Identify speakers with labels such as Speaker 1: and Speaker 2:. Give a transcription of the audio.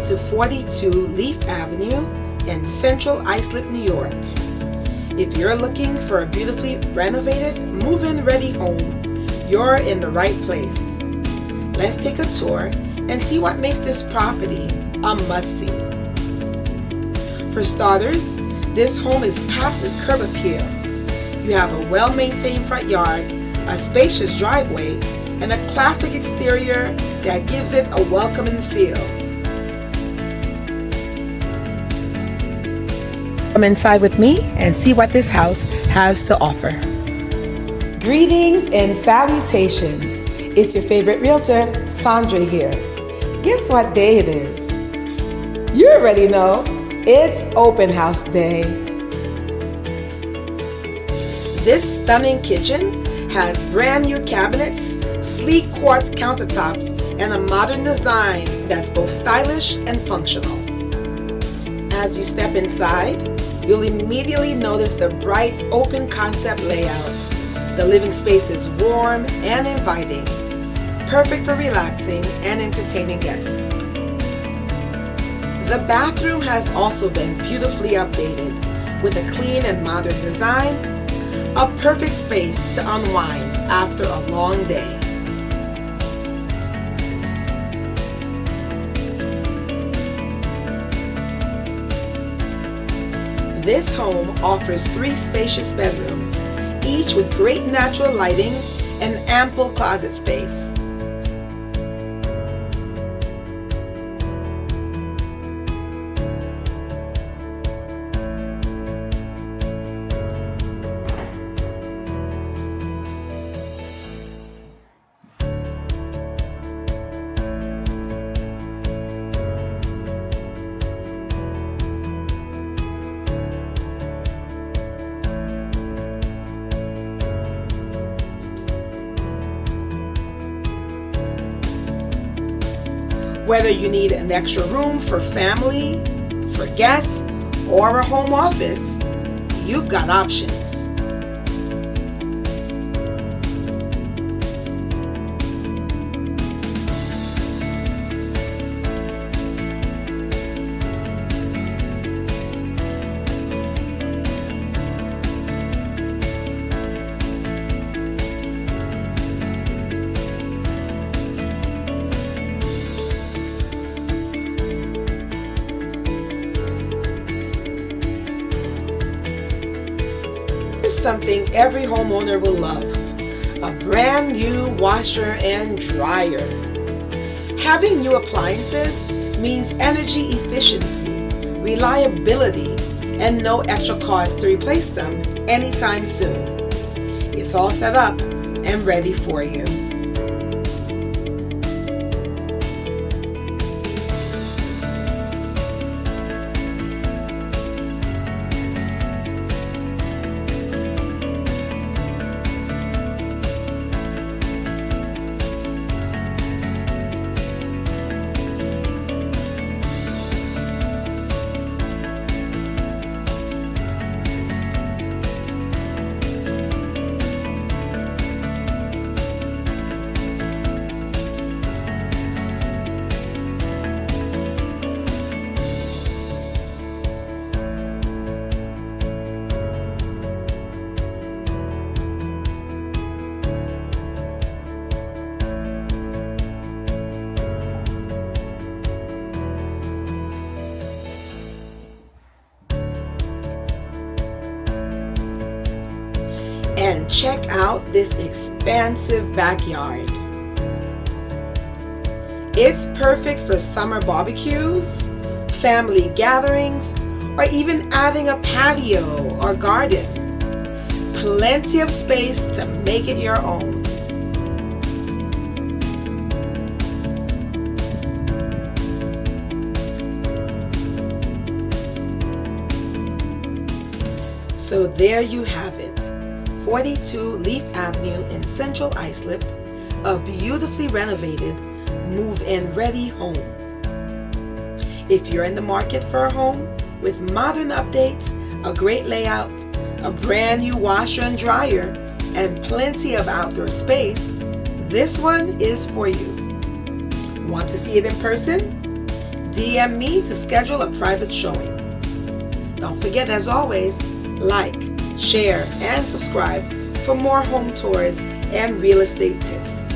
Speaker 1: to 42 Leaf Avenue in Central Islip, New York. If you're looking for a beautifully renovated, move-in ready home, you're in the right place. Let's take a tour and see what makes this property a must-see. For starters, this home is packed with curb appeal. You have a well-maintained front yard, a spacious driveway, and a classic exterior that gives it a welcoming feel. Come inside with me and see what this house has to offer. Greetings and salutations. It's your favorite realtor, Sandra here. Guess what day it is? You already know. It's open house day. This stunning kitchen has brand new cabinets, sleek quartz countertops, and a modern design that's both stylish and functional. As you step inside, you'll immediately notice the bright open concept layout. The living space is warm and inviting, perfect for relaxing and entertaining guests. The bathroom has also been beautifully updated with a clean and modern design, a perfect space to unwind after a long day. This home offers 3 spacious bedrooms, each with great natural lighting and ample closet space. Whether you need an extra room for family, for guests, or a home office, you've got options. Here's something every homeowner will love: a brand new washer and dryer. Having new appliances means energy efficiency, reliability, and no extra cost to replace them anytime soon. It's all set up and ready for you. And check out this expansive backyard. It's perfect for summer barbecues, family gatherings, or even adding a patio or garden. Plenty of space to make it your own. So there you have it. 42 Leaf Avenue in Central Islip, a beautifully renovated, move-in ready home. If you're in the market for a home with modern updates, a great layout, a brand new washer and dryer, and plenty of outdoor space, this one is for you. Want to see it in person? DM me to schedule a private showing. Don't forget, as always, like, share, and subscribe for more home tours and real estate tips.